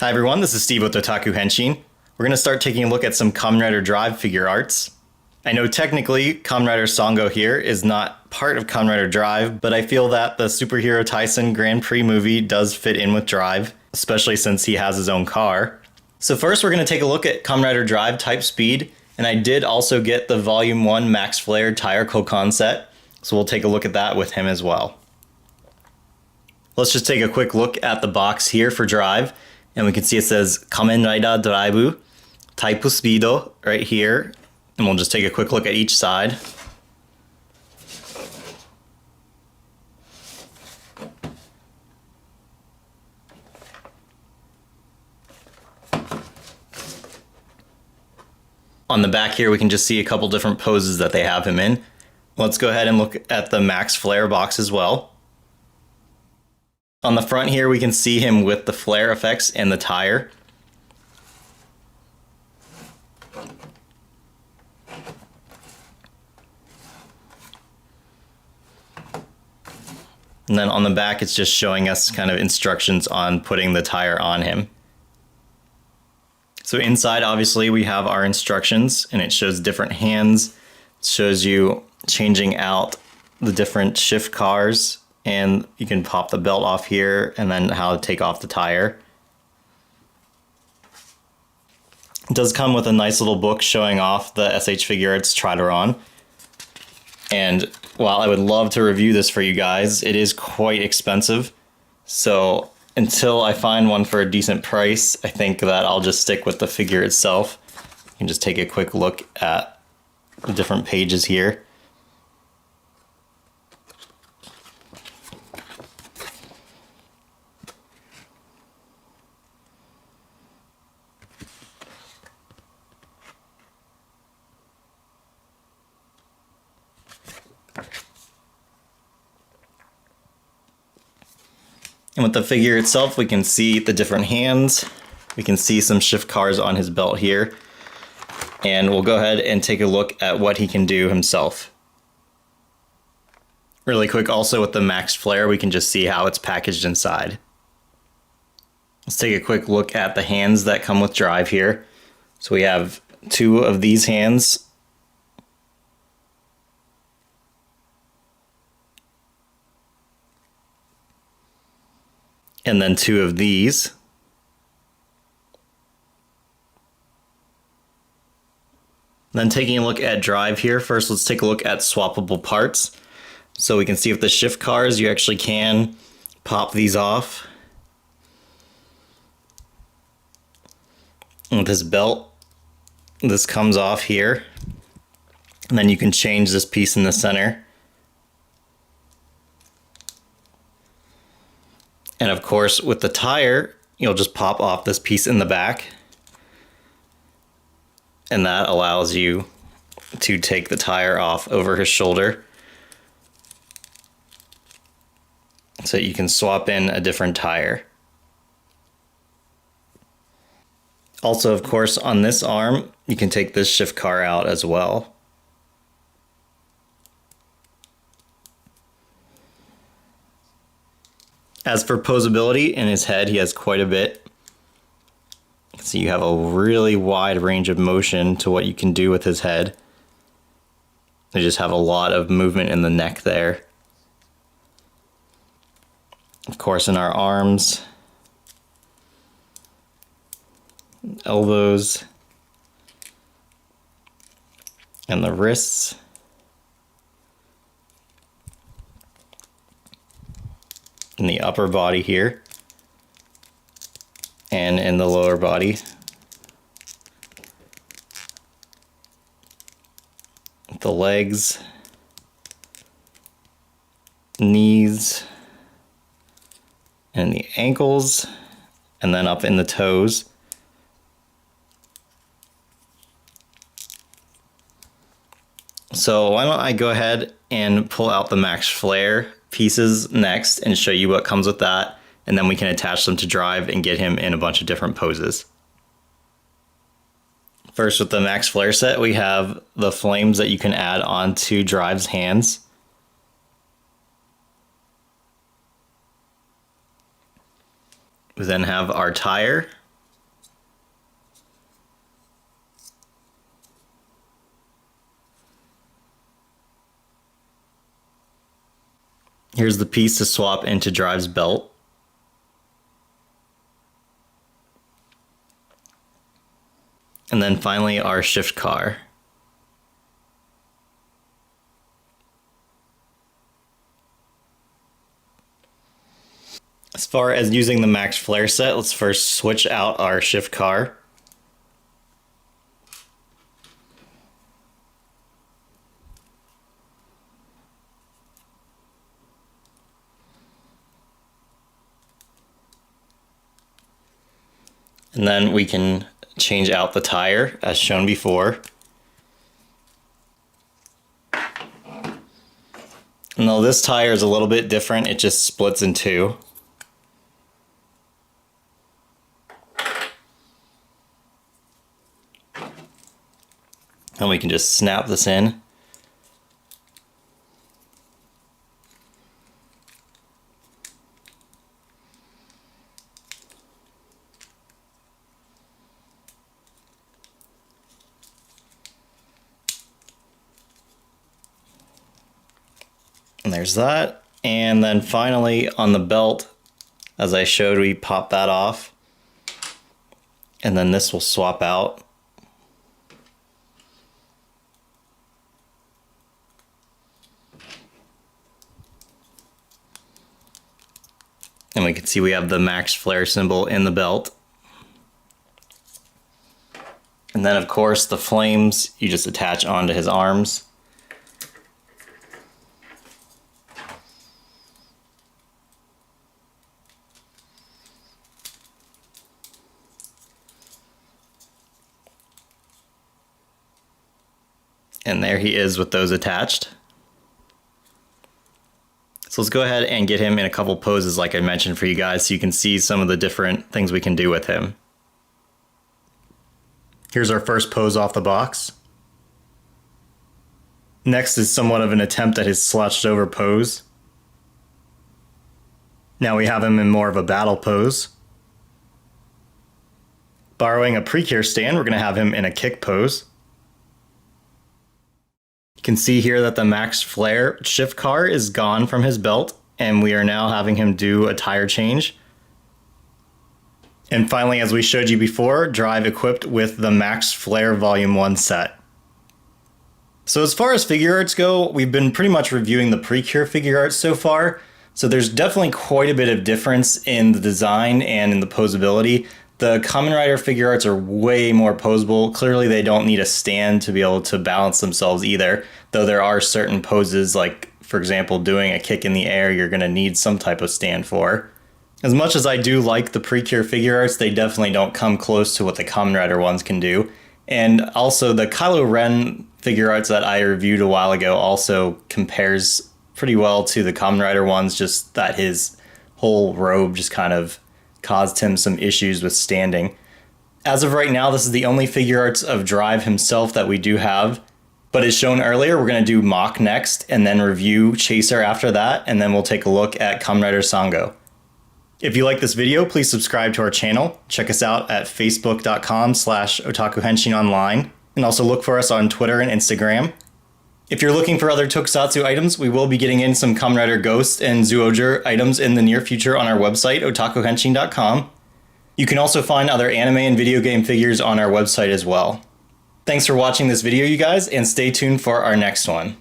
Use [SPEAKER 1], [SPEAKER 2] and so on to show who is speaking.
[SPEAKER 1] Hi everyone, this is Steve with Otaku Henshin. We're going to start taking a look at some Kamen Rider Drive figure arts. I know technically Kamen Rider Sango here is not part of Kamen Rider Drive, but I feel that the Superhero Tyson Grand Prix movie does fit in with Drive, especially since he has his own car. So first we're going to take a look at Kamen Rider Drive Type Speed, and I did also get the Volume 1 Max Flare Tire Koukan set, so we'll take a look at that with him as well. Let's just take a quick look at the box here for Drive. And we can see it says Kamen Rider Drive Type Speedo right here. And we'll just take a quick look at each side. On the back here, we can just see a couple different poses that they have him in. Let's go ahead and look at the Max Flare box as well. On the front here, we can see him with the flare effects and the tire. And then on the back, it's just showing us kind of instructions on putting the tire on him. So inside, obviously, we have our instructions, and it shows different hands. It shows you changing out the different shift cars, and you can pop the belt off here, and then how to take off the tire. It does come with a nice little book showing off the S.H.Figuarts Trideron. And while I would love to review this for you guys, it is quite expensive. So until I find one for a decent price, I think that I'll just stick with the figure itself. You can just take a quick look at the different pages here. And with the figure itself, we can see the different hands. We can see some shift cars on his belt here. And we'll go ahead and take a look at what he can do himself. Really quick, also with the Max Flare, we can just see how it's packaged inside. Let's take a quick look at the hands that come with Drive here. So we have two of these hands. And then two of these. Then taking a look at Drive here, first let's take a look at swappable parts. So we can see with the shift cars, you actually can pop these off. And with his belt, this comes off here. And then you can change this piece in the center. And of course, with the tire, you'll just pop off this piece in the back. And that allows you to take the tire off over his shoulder. So you can swap in a different tire. Also, of course, on this arm, you can take this shift car out as well. As for posability, in his head, he has quite a bit. So you have a really wide range of motion to what you can do with his head. They just have a lot of movement in the neck there. Of course, in our arms, elbows, and the wrists. In the upper body here, and in the lower body. The legs, knees, and the ankles, and then up in the toes. So why don't I go ahead and pull out the Max Flare pieces next and show you what comes with that, and then we can attach them to Drive and get him in a bunch of different poses. First, with the Max Flare set, we have the flames that you can add onto Drive's hands. We then have our tire, Here's the piece to swap into Drive's belt. And then finally our shift car. As far as using the Max Flare set, let's first switch out our shift car. And then we can change out the tire as shown before. And though this tire is a little bit different, it just splits in two. And we can just snap this in. And there's that. And then finally on the belt, as I showed, we pop that off. And then this will swap out. And we can see we have the Max Flare symbol in the belt. And then of course the flames you just attach onto his arms. And there he is with those attached. So let's go ahead and get him in a couple poses like I mentioned for you guys so you can see some of the different things we can do with him. Here's our first pose off the box. Next is somewhat of an attempt at his slouched over pose. Now we have him in more of a battle pose. Borrowing a Precure stand, we're going to have him in a kick pose. You can see here that the Max Flare shift car is gone from his belt, and we are now having him do a tire change. And finally, as we showed you before, Drive equipped with the Max Flare Volume 1 set. So as far as figure arts go, we've been pretty much reviewing the Precure figure arts so far. So there's definitely quite a bit of difference in the design and in the posability. The Kamen Rider figure arts are way more posable. Clearly they don't need a stand to be able to balance themselves either, though there are certain poses like, for example, doing a kick in the air you're going to need some type of stand for. As much as I do like the Precure figure arts, they definitely don't come close to what the Kamen Rider ones can do. And also the Kylo Ren figure arts that I reviewed a while ago also compares pretty well to the Kamen Rider ones, just that his whole robe just kind of caused him some issues with standing. As of right now, this is the only figure arts of Drive himself that we do have. But as shown earlier, we're going to do Mach next and then review Chaser after that, and then we'll take a look at Kamen Rider Sango. If you like this video, please subscribe to our channel. Check us out at facebook.com/otakuhenshinonline, and also look for us on Twitter and Instagram. If you're looking for other tokusatsu items, we will be getting in some Kamen Rider Ghost and Zyuohger items in the near future on our website, otakuhenshin.com. You can also find other anime and video game figures on our website as well. Thanks for watching this video, you guys, and stay tuned for our next one.